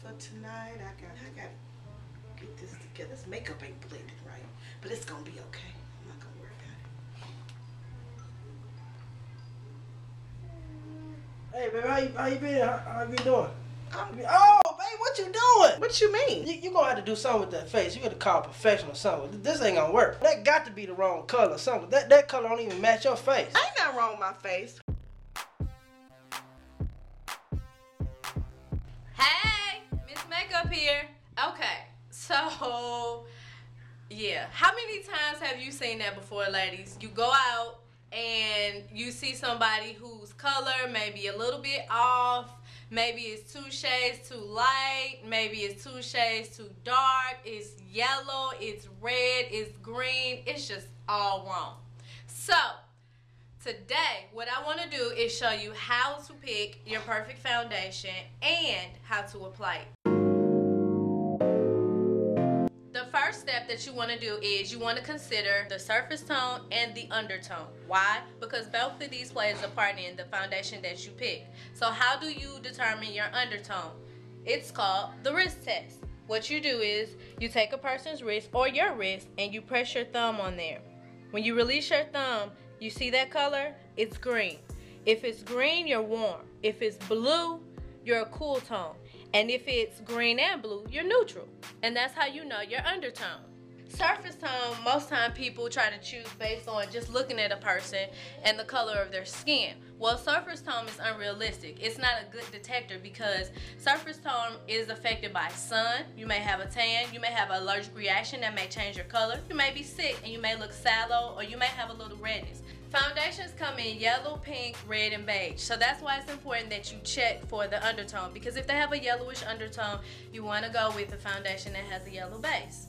for tonight. I got to get this together. This makeup ain't blended right, but it's gonna be okay. I'm not gonna worry about it. Hey, baby, how you been? How you been doing? Oh, babe, what you doing? What you mean? You gonna have to do something with that face. You gotta call professional or something. This ain't gonna work. That got to be the wrong color or something. That color don't even match your face. Ain't nothing wrong with my face. Hey, Miss Makeup here. Okay, so yeah, how many times have you seen that before, ladies? You go out and you see somebody whose color may be a little bit off. Maybe it's 2 shades too light, maybe it's 2 shades too dark, it's yellow, it's red, it's green, it's just all wrong. So today, what I want to do is show you how to pick your perfect foundation and how to apply it. The first step that you want to do is you want to consider the surface tone and the undertone. Why? Because both of these plays a part in the foundation that you pick. So how do you determine your undertone? It's called the wrist test. What you do is you take a person's wrist or your wrist and you press your thumb on there. When you release your thumb, you see that color? It's green. If it's green, you're warm. If it's blue, you're a cool tone. And if it's green and blue, you're neutral. And that's how you know your undertone. Surface tone, most time people try to choose based on just looking at a person and the color of their skin. Well, surface tone is unrealistic. It's not a good detector because surface tone is affected by sun. You may have a tan, you may have an allergic reaction that may change your color. You may be sick and you may look sallow, or you may have a little redness. Foundations come in yellow, pink, red, and beige. So that's why it's important that you check for the undertone, because if they have a yellowish undertone, you want to go with a foundation that has a yellow base.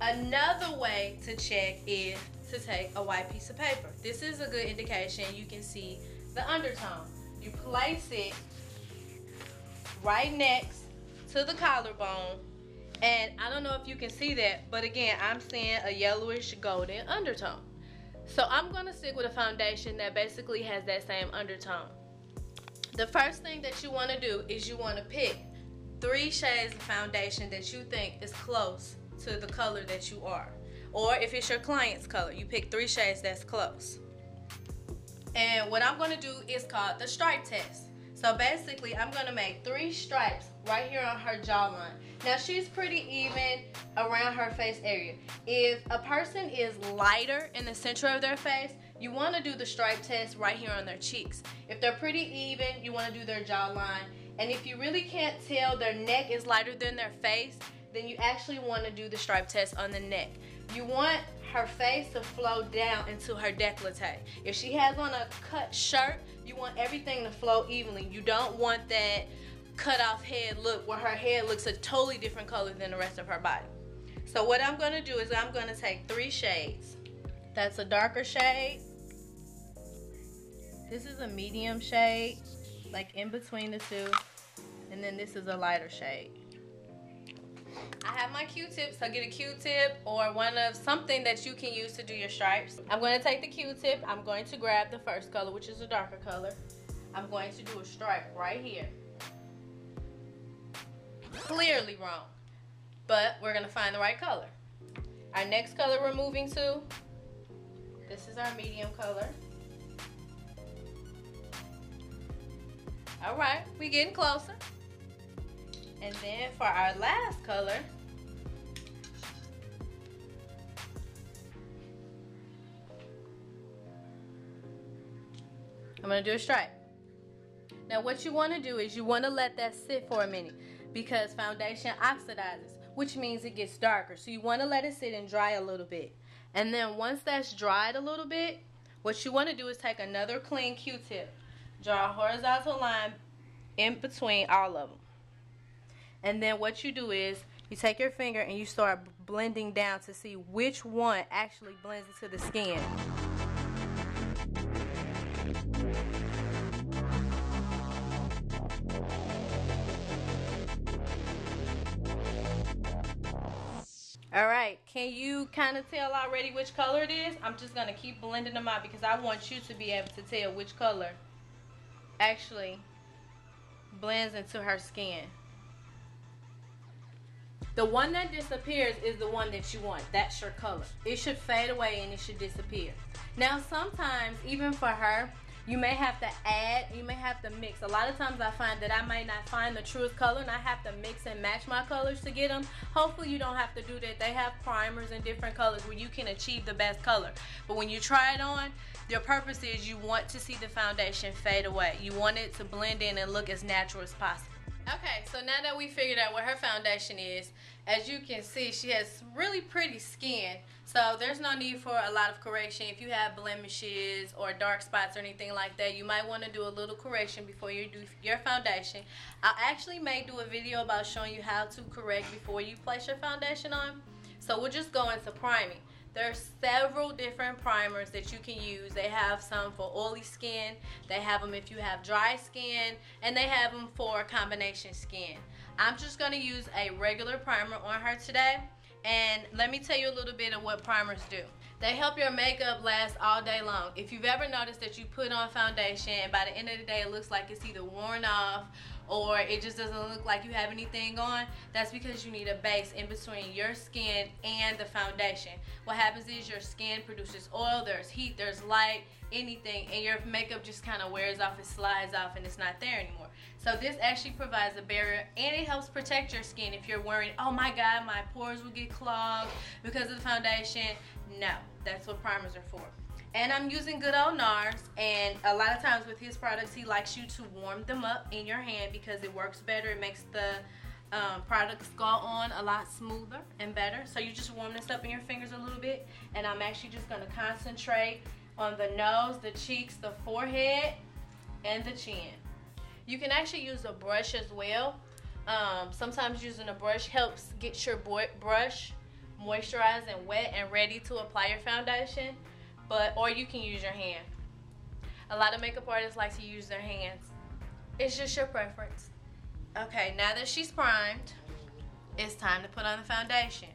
Another way to check is to take a white piece of paper. This is a good indication you can see the undertone. You place it right next to the collarbone, and I don't know if you can see that, but again, I'm seeing a yellowish golden undertone. So I'm going to stick with a foundation that basically has that same undertone. The first thing that you want to do is you want to pick 3 shades of foundation that you think is close to the color that you are. Or if it's your client's color, you pick 3 shades that's close. And what I'm going to do is called the stripe test. So basically, I'm going to make 3 stripes right here on her jawline. Now, she's pretty even around her face area. If a person is lighter in the center of their face, you want to do the stripe test right here on their cheeks. If they're pretty even, you want to do their jawline. And if you really can't tell their neck is lighter than their face, then you actually want to do the stripe test on the neck. You want her face to flow down into her décolleté. If she has on a cut shirt, you want everything to flow evenly. You don't want that cut off head look where her head looks a totally different color than the rest of her body. So what I'm going to do is I'm going to take 3 shades. That's a darker shade. This is a medium shade, like in between the two. And then this is a lighter shade. I have my Q-tip, so get a Q-tip or something that you can use to do your stripes. I'm going to take the Q-tip. I'm going to grab the first color, which is a darker color. I'm going to do a stripe right here. Clearly wrong, but we're going to find the right color. Our next color we're moving to, this is our medium color. All right, we're getting closer. And then for our last color, I'm going to do a stripe. Now what you want to do is you want to let that sit for a minute, because foundation oxidizes, which means it gets darker. So you want to let it sit and dry a little bit. And then once that's dried a little bit, what you want to do is take another clean Q-tip, draw a horizontal line in between all of them. And then what you do is you take your finger and you start blending down to see which one actually blends into the skin. Alright, can you kind of tell already which color it is? I'm just going to keep blending them out because I want you to be able to tell which color actually blends into her skin. The one that disappears is the one that you want. That's your color. It should fade away and it should disappear. Now sometimes, even for her, you may have to add, you may have to mix. A lot of times I find that I might not find the truest color and I have to mix and match my colors to get them. Hopefully you don't have to do that. They have primers in different colors where you can achieve the best color. But when you try it on, your purpose is you want to see the foundation fade away. You want it to blend in and look as natural as possible. Okay, so now that we figured out what her foundation is, as you can see, she has really pretty skin. So there's no need for a lot of correction. If you have blemishes or dark spots or anything like that, you might want to do a little correction before you do your foundation. I actually may do a video about showing you how to correct before you place your foundation on. So we'll just go into priming. There's several different primers that you can use. They have some for oily skin, they have them if you have dry skin, and they have them for combination skin. I'm just going to use a regular primer on her today, and let me tell you a little bit of what primers do. They help your makeup last all day long. If you've ever noticed that you put on foundation and by the end of the day it looks like it's either worn off or it just doesn't look like you have anything on, that's because you need a base in between your skin and the foundation. What happens is your skin produces oil, there's heat, there's light, anything, and your makeup just kind of wears off, it slides off, and it's not there anymore. So this actually provides a barrier, and it helps protect your skin if you're worried, oh my god, my pores will get clogged because of the foundation. No, that's what primers are for. And I'm using good old NARS, and a lot of times with his products he likes you to warm them up in your hand because it works better. It makes the products go on a lot smoother and better. So you just warm this up in your fingers a little bit, and I'm actually just going to concentrate on the nose, the cheeks, the forehead, and the chin. You can actually use a brush as well. Sometimes using a brush helps get your brush moisturized and wet and ready to apply your foundation. Or you can use your hand. A lot of makeup artists like to use their hands. It's just your preference. Okay, now that she's primed, it's time to put on the foundation.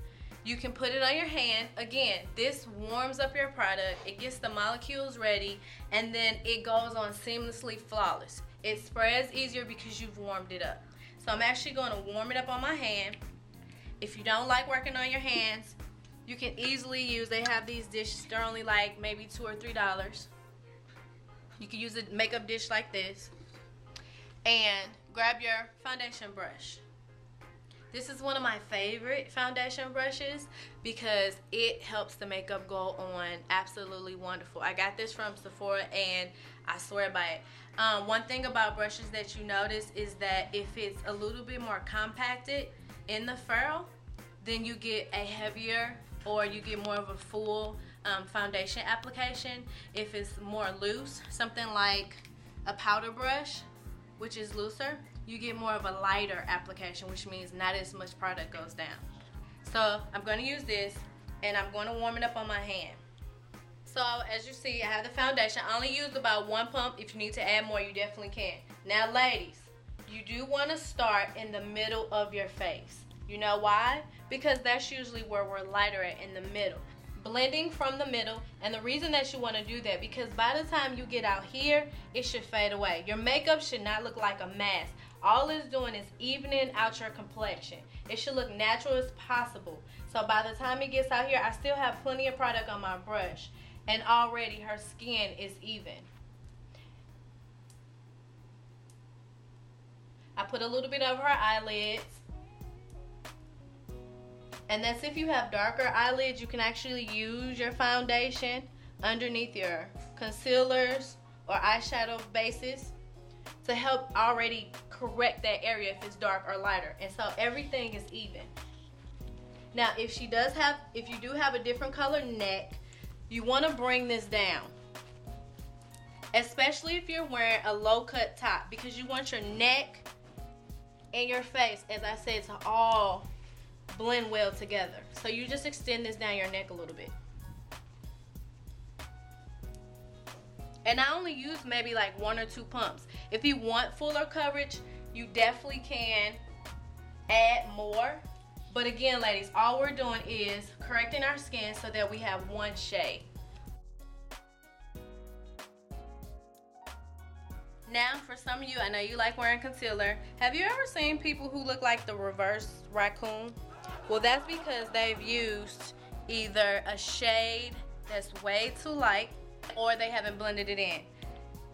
You can put it on your hand. Again, this warms up your product. It gets the molecules ready, and then it goes on seamlessly flawless. It spreads easier because you've warmed it up. So I'm actually going to warm it up on my hand. If you don't like working on your hands, you can easily use, they have these dishes, they're only like maybe $2 or $3. You can use a makeup dish like this and grab your foundation brush. This is one of my favorite foundation brushes because it helps the makeup go on absolutely wonderful. I got this from Sephora and I swear by it. One thing about brushes that you notice is that if it's a little bit more compacted in the ferrule, then you get a heavier or you get more of a full foundation application. If it's more loose, something like a powder brush, which is looser, you get more of a lighter application, which means not as much product goes down. So I'm going to use this, and I'm going to warm it up on my hand. So as you see, I have the foundation. I only used about 1 pump. If you need to add more, you definitely can. Now ladies, you do want to start in the middle of your face. You know why? Because that's usually where we're lighter at, in the middle. Blending from the middle, and the reason that you want to do that, because by the time you get out here, it should fade away. Your makeup should not look like a mask. All it's doing is evening out your complexion. It should look natural as possible. So by the time it gets out here, I still have plenty of product on my brush, and already her skin is even. I put a little bit over her eyelids. And that's if you have darker eyelids, you can actually use your foundation underneath your concealers or eyeshadow bases to help already correct that area if it's dark or lighter. And so everything is even. Now if you do have a different color neck, you want to bring this down. Especially if you're wearing a low cut top, because you want your neck and your face, as I said, to all blend well together. So you just extend this down your neck a little bit. And I only use maybe like 1 or 2 pumps. If you want fuller coverage, you definitely can add more. But again, ladies, all we're doing is correcting our skin so that we have one shade. Now, for some of you, I know you like wearing concealer. Have you ever seen people who look like the reverse raccoon? Well, that's because they've used either a shade that's way too light or they haven't blended it in.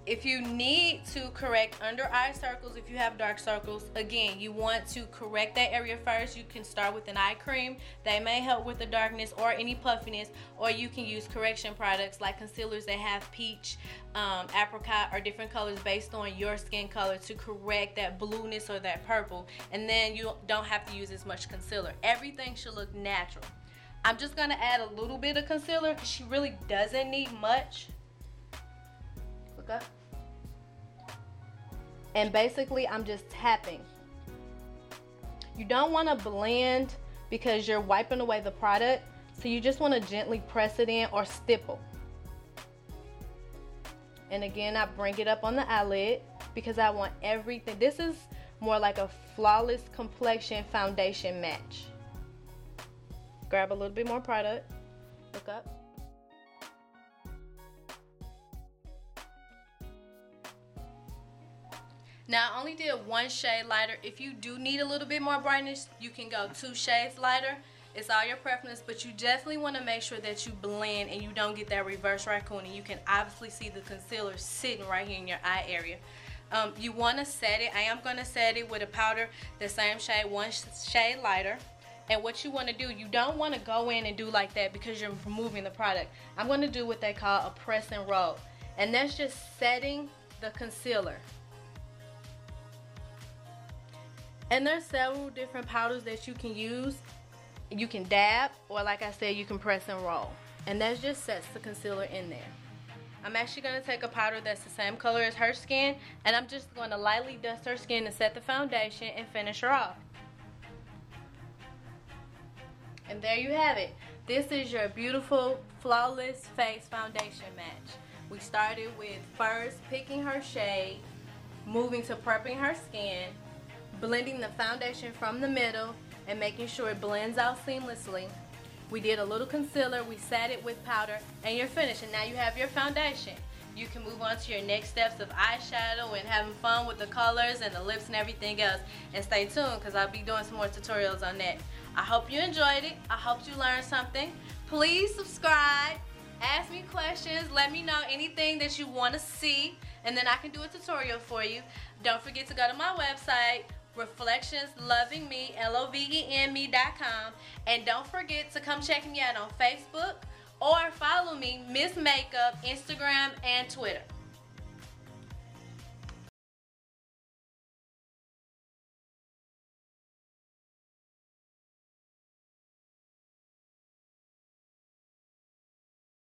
If you need to correct under eye circles, if you have dark circles, again, you want to correct that area first. You can start with an eye cream. They may help with the darkness or any puffiness, or you can use correction products like concealers that have peach, apricot, or different colors based on your skin color to correct that blueness or that purple, and then you don't have to use as much concealer. Everything should look natural. I'm just going to add a little bit of concealer because she really doesn't need much. Look up. And basically I'm just tapping. You don't want to blend because you're wiping away the product, so you just want to gently press it in or stipple. And again, I bring it up on the eyelid because I want everything. This is more like a flawless complexion foundation match. Grab a little bit more product. Look up. Now, I only did one shade lighter. If you do need a little bit more brightness, you can go 2 shades lighter. It's all your preference, but you definitely want to make sure that you blend and you don't get that reverse raccoon. And you can obviously see the concealer sitting right here in your eye area. You want to set it. I am going to set it with a powder the same shade, 1 shade lighter. And what you want to do, you don't want to go in and do like that because you're removing the product. I'm going to do what they call a press and roll. And that's just setting the concealer. And there's several different powders that you can use. You can dab, or like I said, you can press and roll. And that just sets the concealer in there. I'm actually going to take a powder that's the same color as her skin, and I'm just going to lightly dust her skin to set the foundation and finish her off. And there you have it. This is your beautiful, flawless face foundation match. We started with first picking her shade, moving to prepping her skin, blending the foundation from the middle and making sure it blends out seamlessly. We did a little concealer, we sat it with powder, and you're finished. And now you have your foundation. You can move on to your next steps of eyeshadow and having fun with the colors and the lips and everything else. And stay tuned because I'll be doing some more tutorials on that. I hope you enjoyed it. I hope you learned something. Please subscribe. Ask me questions. Let me know anything that you want to see, and then I can do a tutorial for you. Don't forget to go to my website, reflectionslovingme, LOVENme.com, and don't forget to come check me out on Facebook or follow me, Miss Makeup, Instagram and Twitter.